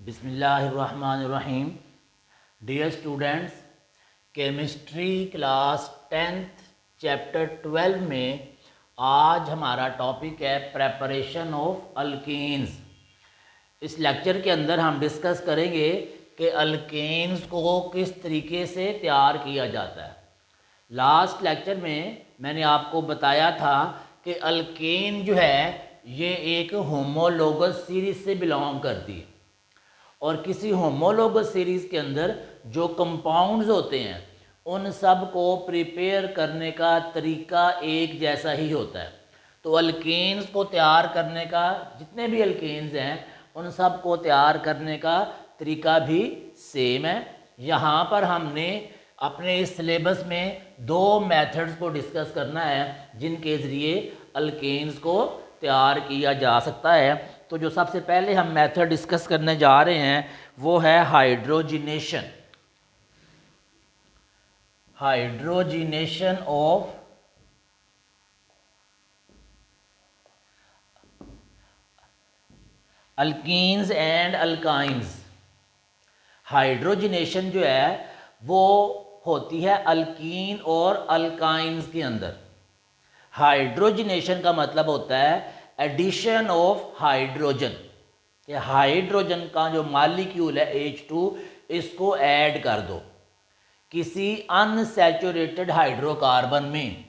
बिस्मिल्लाहिर्रहमानिर्रहीम। Dear students, chemistry class 10th chapter 12 में आज हमारा टॉपिक है प्रेपरेशन ऑफ अल्केन्स। इस लेक्चर के अंदर हम डिस्कस करेंगे कि अल्केन्स को किस तरीके से तैयार किया जाता है। लास्ट लेक्चर में मैंने आपको बताया था कि अल्केन जो है ये एक होमोलोगस सीरीज से बिलोंग करती है और किसी होमोलोगस सीरीज़ के अंदर जो कंपाउंड्स होते हैं उन सब को प्रिपेयर करने का तरीका एक जैसा ही होता है। तो अल्केन्स को तैयार करने का, जितने भी अल्केन्स हैं उन सब को तैयार करने का तरीका भी सेम है। यहाँ पर हमने अपने इस सिलेबस में दो मेथड्स को डिस्कस करना है जिनके ज़रिए अल्केन्स को तैयार किया जा सकता है। तो जो सबसे पहले हम मेथड डिस्कस करने जा रहे हैं वो है hydrogenation. Hydrogenation of alkenes and alkynes. Hydrogenation जो है वो होती है अल्कीन और अल्काइंस के अंदर। हाइड्रोजिनेशन का मतलब होता है एडिशन ऑफ हाइड्रोजन, कि हाइड्रोजन का जो मॉलिक्यूल है H2 इसको ऐड कर दो किसी अनसैचुरेटेड हाइड्रोकार्बन में।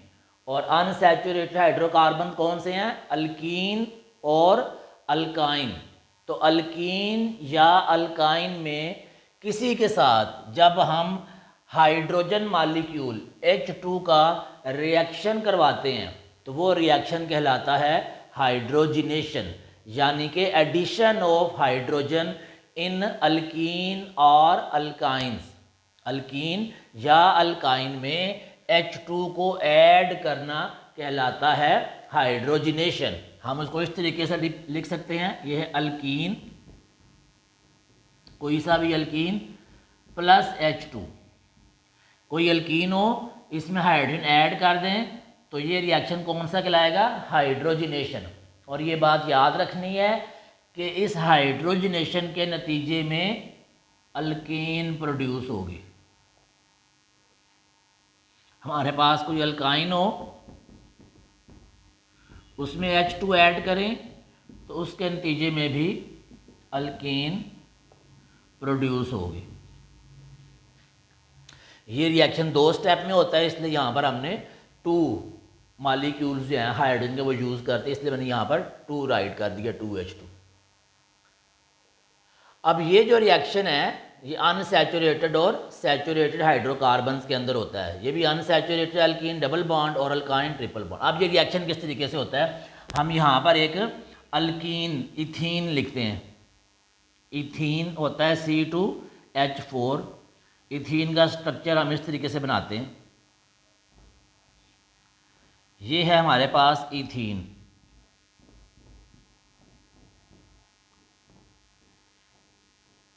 और अनसैचुरेटेड हाइड्रोकार्बन कौन से हैं? अल्कीन और अल्काइन। तो अल्कीन या अल्काइन में किसी के साथ जब हम हाइड्रोजन मॉलिक्यूल H2 का रिएक्शन करवाते हैं तो वो रिएक्शन कहलाता है हाइड्रोजिनेशन, यानी कि addition of hydrogen in alkene और अल्काइंस। अल्कीन या अल्काइन में H2 को ऐड करना कहलाता है हाइड्रोजिनेशन। हम उसको इस तरीके से लिख सकते हैं, यह है अल्कीन, कोई सा भी अल्कीन प्लस H2। कोई अल्कीन हो, इसमें हाइड्रोजन ऐड कर दें तो ये रिएक्शन कौन सा कहलाएगा? हाइड्रोजिनेशन। और ये बात याद रखनी है कि इस हाइड्रोजिनेशन के नतीजे में अल्केन प्रोड्यूस होगी। हमारे पास कोई अल्काइन हो, उसमें H2 ऐड करें तो उसके नतीजे में भी अल्केन प्रोड्यूस होगी। ये रिएक्शन दो स्टेप में होता है, इसलिए यहाँ पर हमने 2 मॉलिक्यूल्स जो हैं हाइड्रोजन के वो यूज़ करते हैं, इसलिए मैंने यहाँ पर 2 राइट कर दिया, 2H2। अब ये जो रिएक्शन है ये अनसैचुरेटेड और सैचुरेटेड हाइड्रोकार्बन्स के अंदर होता है। ये भी अनसैचुरेटेड अल्कीन डबल बॉन्ड और अल्काइन ट्रिपल बॉन्ड। अब ये रिएक्शन किस तरीके से होता है, हम यहाँ पर एक अल्कीन इथीन लिखते हैं। इथीन होता है C2H4। इथीन का स्ट्रक्चर हम इस तरीके से बनाते हैं, ये है हमारे पास इथीन।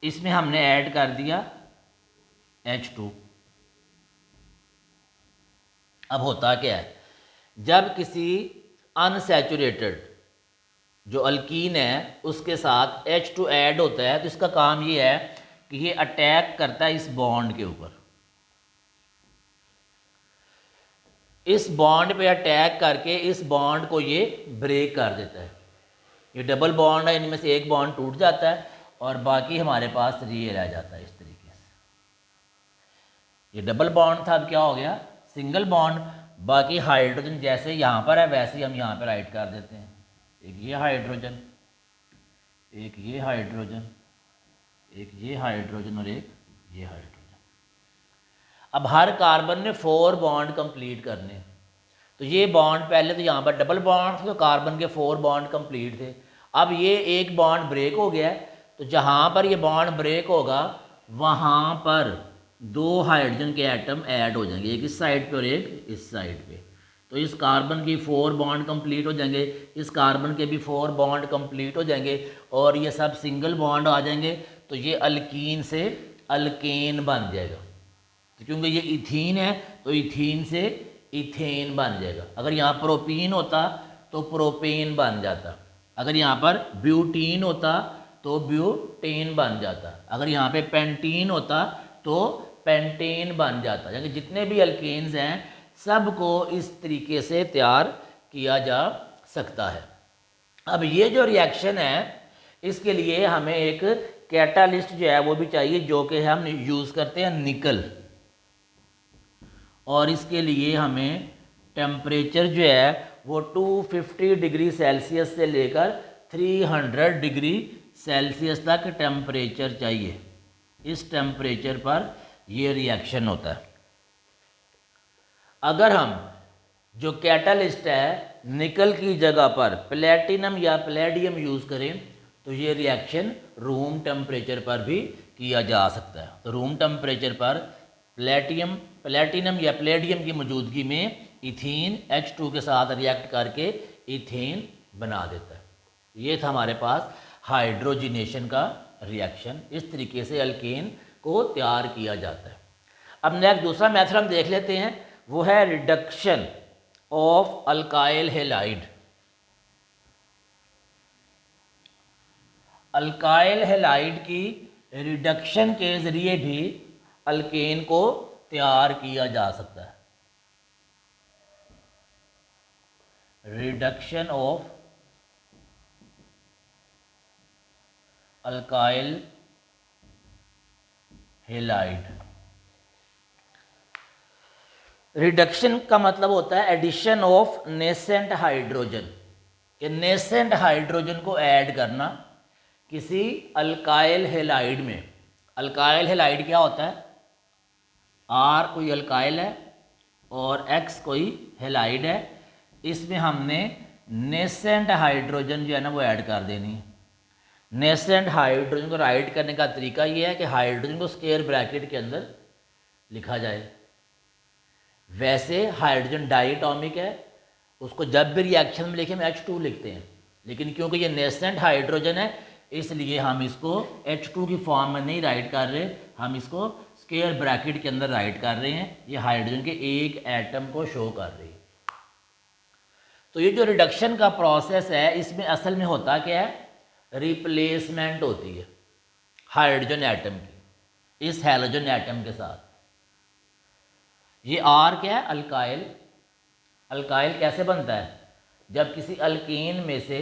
इसमें हमने ऐड कर दिया H2। अब होता क्या है, जब किसी अनसैचुरेटेड जो अल्कीन है उसके साथ H2 ऐड होता है तो इसका काम ये है कि ये अटैक करता है इस बॉन्ड के ऊपर। इस बॉन्ड पे अटैक करके इस बॉन्ड को ये ब्रेक कर देता है। ये डबल बॉन्ड है, इनमें से एक बॉन्ड टूट जाता है और बाकी हमारे पास ये रह जाता है इस तरीके से। ये डबल बॉन्ड था, अब क्या हो गया? Single bond. बाकी हाइड्रोजन जैसे यहाँ पर है वैसे ही हम यहाँ पर राइट कर देते हैं। एक ये हाइड्रोजन, एक ये हाइड्रोजन, एक ये हाइड्रोजन और एक ये हाइड्रोजन। अब हर कार्बन ने 4 बॉन्ड कंप्लीट करने। तो ये बॉन्ड पहले तो यहाँ पर डबल बॉन्ड थे तो कार्बन के 4 बॉन्ड कंप्लीट थे। अब ये एक बॉन्ड ब्रेक हो गया है तो जहाँ पर ये बॉन्ड ब्रेक होगा वहाँ पर 2 हाइड्रोजन के एटम ऐड हो जाएंगे, एक इस साइड पे और एक इस साइड पे। तो इस कार्बन की 4 बॉन्ड कंप्लीट हो जाएंगे, इस कार्बन के भी 4 बॉन्ड कंप्लीट हो जाएंगे और ये सब सिंगल बॉन्ड आ जाएंगे। तो ये अल्कीन से अल्केन बन जाएगा। तो क्योंकि ये इथीन है तो इथीन से इथेन बन जाएगा। अगर यहाँ प्रोपीन होता तो प्रोपेन बन जाता। अगर यहाँ पर ब्यूटीन होता तो ब्यूटेन बन जाता। अगर यहाँ पे पेंटीन होता तो पेंटेन बन जाता। यानी जितने भी अल्केन्स हैं सबको इस तरीके से तैयार किया जा सकता है। अब ये जो रिएक्शन है इसके लिए हमें एक कैटालिस्ट जो है वो भी चाहिए, जो कि हम यूज़ करते हैं निकल। और इसके लिए हमें टेम्परेचर जो है वो 250 डिग्री सेल्सियस से लेकर 300 डिग्री सेल्सियस तक टेम्परेचर चाहिए। इस टेम्परेचर पर यह रिएक्शन होता है। अगर हम जो कैटालिस्ट है निकल की जगह पर प्लेटिनम या प्लेडियम यूज़ करें तो ये रिएक्शन रूम टेम्परेचर पर भी किया जा सकता है। तो रूम टेम्परेचर पर प्लेटिनम या प्लेडियम की मौजूदगी में इथीन H2 के साथ रिएक्ट करके इथेन बना देता है। ये था हमारे पास हाइड्रोजिनेशन का रिएक्शन। इस तरीके से अल्केन को तैयार किया जाता है। अब नेक्स्ट दूसरा मेथड हम देख लेते हैं, वो है reduction of alkyl halide. Alkyl halide की रिडक्शन के ज़रिए भी अल्केन को तैयार किया जा सकता है। Reduction of alkyl halide. Reduction का मतलब होता है एडिशन ऑफ नेसेंट हाइड्रोजन, कि नेसेंट हाइड्रोजन को ऐड करना किसी अल्काइल हैलाइड में। अल्काइल हैलाइड क्या होता है? R कोई अल्काइल है और X कोई हैलाइड है। इसमें हमने नेसेंट हाइड्रोजन जो है ना वो ऐड कर देनी है। नेसेंट हाइड्रोजन को राइट करने का तरीका ये है कि हाइड्रोजन को स्क्वायर ब्रैकेट के अंदर लिखा जाए। वैसे हाइड्रोजन डाइटॉमिक है, उसको जब भी रिएक्शन में लिखे हम H2 लिखते हैं, लेकिन क्योंकि ये नेसेंट हाइड्रोजन है इसलिए हम इसको H2 की फॉर्म में नहीं राइट कर रहे, हम इसको स्क्वायर ब्रैकेट के अंदर राइट कर रहे हैं। ये हाइड्रोजन के एक एटम को शो कर रही है। तो ये जो रिडक्शन का प्रोसेस है इसमें असल में होता क्या है? रिप्लेसमेंट होती है हाइड्रोजन एटम की इस हैलोजन एटम के साथ। ये R क्या है? अल्काइल। अल्काइल कैसे बनता है? जब किसी अल्कीन में से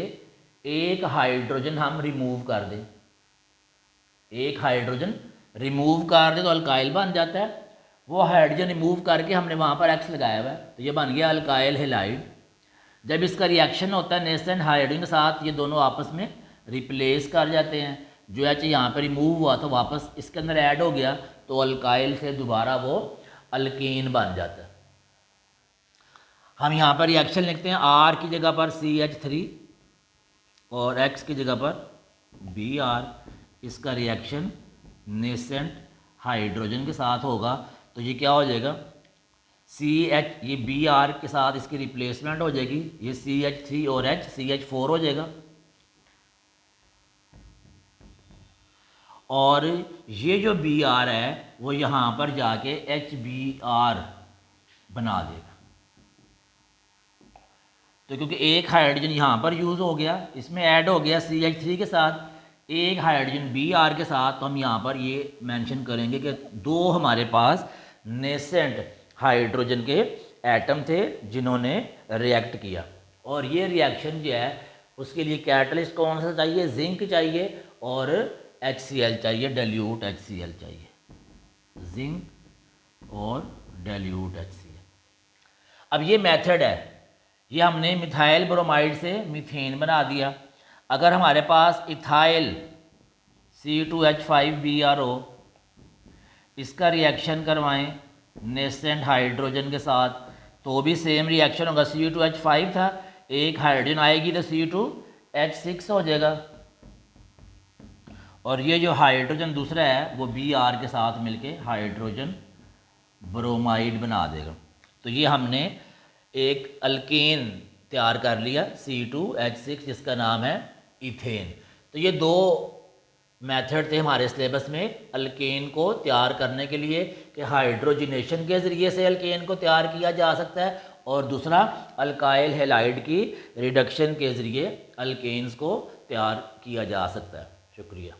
एक हाइड्रोजन हम रिमूव कर दें, एक हाइड्रोजन रिमूव कर दें तो अल्काइल बन जाता है। वो हाइड्रोजन रिमूव करके हमने वहाँ पर X लगाया हुआ है तो ये बन गया अल्काइल हैलाइड। जब इसका रिएक्शन होता है नेसेंट हाइड्रोजन के साथ, ये दोनों आपस में रिप्लेस कर जाते हैं। जो H यहाँ पर रिमूव हुआ तो वापस इसके अंदर ऐड हो गया तो अल्काइल से दोबारा वो अल्कीन बन जाता है। हम यहाँ पर रिएक्शन लिखते हैं, R की जगह पर CH3 और X की जगह पर Br। इसका रिएक्शन नेसेंट हाइड्रोजन के साथ होगा तो ये क्या हो जाएगा? CH, ये Br के साथ इसकी रिप्लेसमेंट हो जाएगी, ये CH3 और H CH4 हो जाएगा। और ये जो Br है वो यहाँ पर जाके HBr बना देगा। तो क्योंकि एक हाइड्रोजन यहाँ पर यूज़ हो गया, इसमें ऐड हो गया CH3 के साथ, एक हाइड्रोजन Br के साथ, तो हम यहाँ पर ये मेंशन करेंगे कि दो हमारे पास नेसेंट हाइड्रोजन के एटम थे जिन्होंने रिएक्ट किया। और ये रिएक्शन जो है उसके लिए कैटलिस्ट कौन सा चाहिए? जिंक चाहिए और HCl चाहिए, डाइल्यूट HCl चाहिए, जिंक और डाइल्यूट HCl। अब ये मेथड है, ये हमने मिथाइल ब्रोमाइड से मीथेन बना दिया। अगर हमारे पास इथाइल C2H5Br इसका रिएक्शन करवाएं नेसेंट हाइड्रोजन के साथ तो भी सेम रिएक्शन होगा। C2H5 था, एक हाइड्रोजन आएगी तो C2H6 हो जाएगा। और ये जो हाइड्रोजन दूसरा है वो Br के साथ मिलके हाइड्रोजन ब्रोमाइड बना देगा। तो ये हमने एक अल्केन तैयार कर लिया C2H6 जिसका नाम है इथेन। तो ये दो मेथड थे हमारे सिलेबस में अल्केन को तैयार करने के लिए कि हाइड्रोजिनेशन के ज़रिए से अल्केन को तैयार किया जा सकता है और दूसरा अल्काइल हैलाइड की रिडक्शन के ज़रिए अल्केन्स को तैयार किया जा सकता है। शुक्रिया।